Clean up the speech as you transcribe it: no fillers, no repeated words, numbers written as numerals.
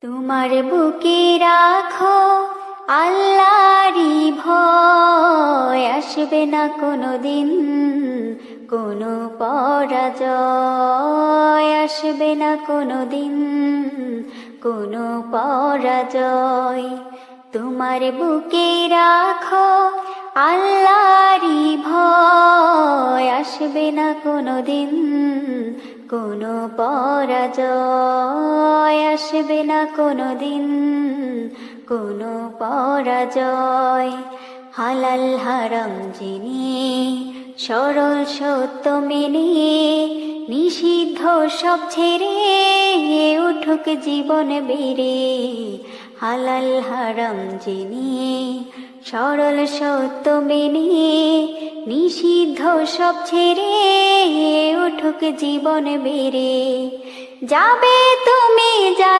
তোমার বুকে রাখো আল্লাহরই ভয়, আসবে না কোনোদিন কোনো পরাজয়, আসবে না কোনোদিন কোনো পরাজয়। তোমার বুকে রাখো আল্লাহরই ভয়, আসবে না কোনোদিন কোনো পরাজয়, আসবে না কোনোদিন কোনো পরাজয়। হালাল হারাম জেনে সরল সত্য মেনে নিষিদ্ধ সব ছেড়ে উঠুক জীবন বেড়ে। হালাল হারাম জেনে সরল সত্য মেনে নিষিদ্ধ সব ছেড়ে উঠুক জীবন বেড়ে। যাবে তুমি